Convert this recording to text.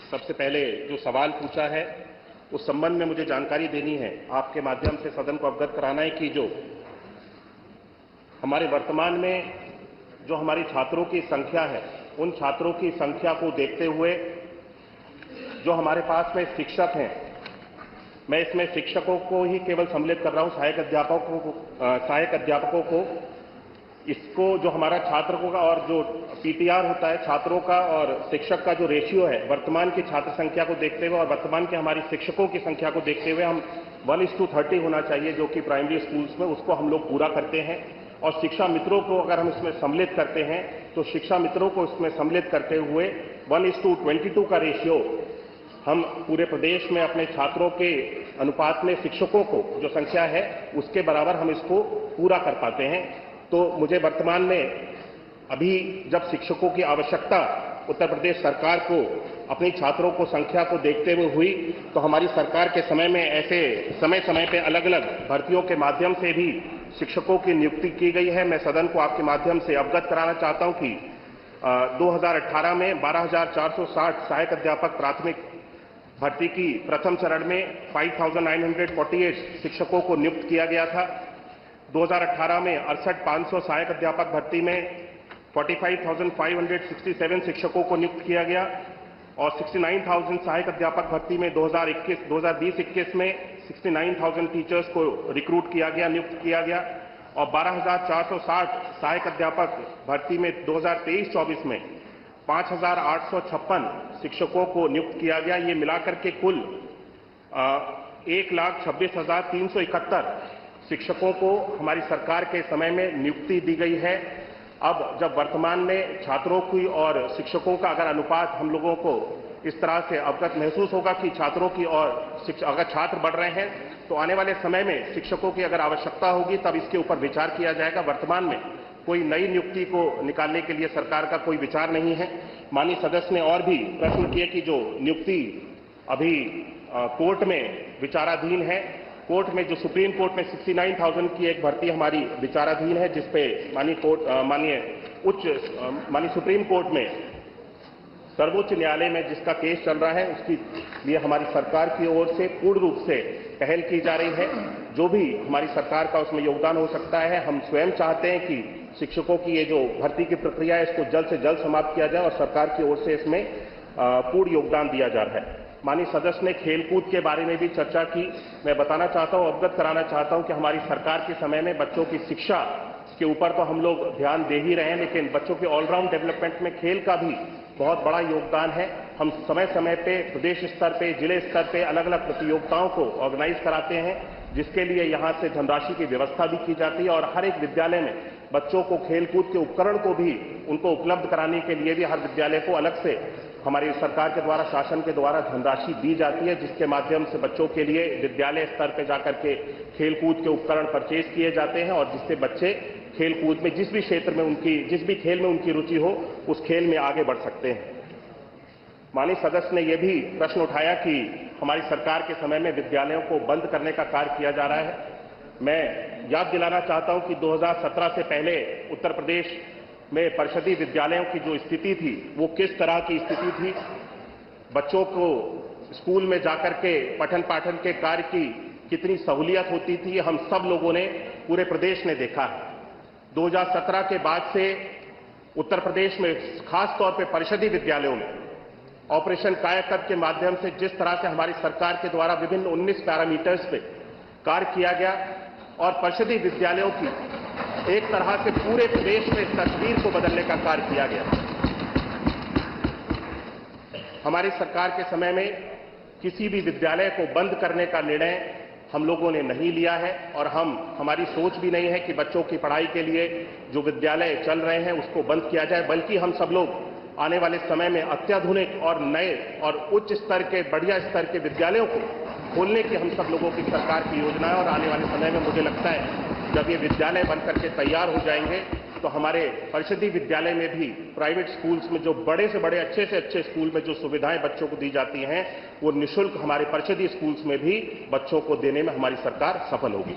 सबसे पहले जो सवाल पूछा है उस संबंध में मुझे जानकारी देनी है, आपके माध्यम से सदन को अवगत कराना है कि जो हमारे वर्तमान में जो हमारी छात्रों की संख्या है, उन छात्रों की संख्या को देखते हुए जो हमारे पास में शिक्षक हैं, मैं इसमें शिक्षकों को ही केवल सम्मिलित कर रहा हूं, सहायक अध्यापकों को इसको जो हमारा छात्रों का और जो पीटीआर होता है छात्रों का और शिक्षक का जो रेशियो है, वर्तमान की छात्र संख्या को देखते हुए और वर्तमान के हमारी शिक्षकों की संख्या को देखते हुए हम 1:30 होना चाहिए, जो कि प्राइमरी स्कूल्स में उसको हम लोग पूरा करते हैं। और शिक्षा मित्रों को अगर हम इसमें सम्मिलित करते हैं तो शिक्षा मित्रों को इसमें सम्मिलित करते हुए 1:22 का रेशियो हम पूरे प्रदेश में अपने छात्रों के अनुपात में शिक्षकों को जो संख्या है उसके बराबर हम इसको पूरा कर पाते हैं। तो मुझे वर्तमान में अभी जब शिक्षकों की आवश्यकता उत्तर प्रदेश सरकार को अपनी छात्रों को संख्या को देखते हुए हुई, तो हमारी सरकार के समय में ऐसे समय समय पे अलग अलग भर्तियों के माध्यम से भी शिक्षकों की नियुक्ति की गई है। मैं सदन को आपके माध्यम से अवगत कराना चाहता हूं कि 2018 में 12,460 सहायक अध्यापक प्राथमिक भर्ती की प्रथम चरण में 5,948 शिक्षकों को नियुक्त किया गया था। 2018 में 68,500 सहायक अध्यापक भर्ती में 45,567 शिक्षकों को नियुक्त किया गया और 69,000 सहायक अध्यापक भर्ती में 2020-21 में 69,000 टीचर्स को रिक्रूट किया गया, नियुक्त किया गया और 12,460 सहायक अध्यापक भर्ती में 2023-24 में 5,856 शिक्षकों को नियुक्त किया गया। ये मिलाकर के कुल 1,26,371 शिक्षकों को हमारी सरकार के समय में नियुक्ति दी गई है। अब जब वर्तमान में छात्रों की और शिक्षकों का अगर अनुपात हम लोगों को इस तरह से अवगत महसूस होगा कि छात्रों की और अगर छात्र बढ़ रहे हैं तो आने वाले समय में शिक्षकों की अगर आवश्यकता होगी तब इसके ऊपर विचार किया जाएगा। वर्तमान में कोई नई नियुक्ति को निकालने के लिए सरकार का कोई विचार नहीं है। माननीय सदस्य ने और भी प्रश्न किए कि जो नियुक्ति अभी कोर्ट में विचाराधीन है, कोर्ट में जो सुप्रीम कोर्ट में 69,000 की एक भर्ती हमारी विचाराधीन है, जिसपे माननीय सुप्रीम कोर्ट में सर्वोच्च न्यायालय में जिसका केस चल रहा है, उसके लिए हमारी सरकार की ओर से पूर्ण रूप से पहल की जा रही है। जो भी हमारी सरकार का उसमें योगदान हो सकता है, हम स्वयं चाहते हैं कि शिक्षकों की ये जो भर्ती की प्रक्रिया है इसको जल्द से जल्द समाप्त किया जाए और सरकार की ओर से इसमें पूर्ण योगदान दिया जा रहा है। माननीय सदस्य ने खेलकूद के बारे में भी चर्चा की। मैं बताना चाहता हूं, अवगत कराना चाहता हूं कि हमारी सरकार के समय में बच्चों की शिक्षा के ऊपर तो हम लोग ध्यान दे ही रहे हैं, लेकिन बच्चों के ऑलराउंड डेवलपमेंट में खेल का भी बहुत बड़ा योगदान है। हम समय समय पे प्रदेश स्तर पे, जिले स्तर पे अलग अलग प्रतियोगिताओं को ऑर्गेनाइज कराते हैं, जिसके लिए यहाँ से धनराशि की व्यवस्था भी की जाती है और हर एक विद्यालय में बच्चों को खेलकूद के उपकरण को भी उनको उपलब्ध कराने के लिए भी हर विद्यालय को अलग से हमारी सरकार के द्वारा, शासन के द्वारा धनराशि दी जाती है, जिसके माध्यम से बच्चों के लिए विद्यालय स्तर पर जाकर के खेलकूद के उपकरण परचेज किए जाते हैं और जिससे बच्चे खेलकूद में जिस भी क्षेत्र में जिस भी खेल में उनकी रुचि हो उस खेल में आगे बढ़ सकते हैं। माननीय सदस्य ने यह भी प्रश्न उठाया कि हमारी सरकार के समय में विद्यालयों को बंद करने का कार्य किया जा रहा है। मैं याद दिलाना चाहता हूं कि 2017 से पहले उत्तर प्रदेश में परिषदीय विद्यालयों की जो स्थिति थी वो किस तरह की स्थिति थी। बच्चों को स्कूल में जाकर के पठन पाठन के कार्य की कितनी सहूलियत होती थी, हम सब लोगों ने, पूरे प्रदेश ने देखा है। 2017 के बाद से उत्तर प्रदेश में खास तौर पर परिषदीय विद्यालयों में ऑपरेशन कायाकल्प के माध्यम से जिस तरह से हमारी सरकार के द्वारा विभिन्न 19 पैरामीटर्स पे कार्य किया गया और परिषदीय विद्यालयों की एक तरह से पूरे प्रदेश में तस्वीर को बदलने का कार्य किया गया। हमारी सरकार के समय में किसी भी विद्यालय को बंद करने का निर्णय हम लोगों ने नहीं लिया है और हमारी सोच भी नहीं है कि बच्चों की पढ़ाई के लिए जो विद्यालय चल रहे हैं उसको बंद किया जाए, बल्कि हम सब लोग आने वाले समय में अत्याधुनिक और नए और उच्च स्तर के, बढ़िया स्तर के विद्यालयों को खोलने की हम सब लोगों की सरकार की योजना है। और आने वाले समय में मुझे लगता है जब ये विद्यालय बनकर के तैयार हो जाएंगे तो हमारे परिषदीय विद्यालय में भी प्राइवेट स्कूल्स में जो बड़े से बड़े, अच्छे से अच्छे स्कूल में जो सुविधाएं बच्चों को दी जाती हैं वो निःशुल्क हमारे परिषदीय स्कूल्स में भी बच्चों को देने में हमारी सरकार सफल होगी।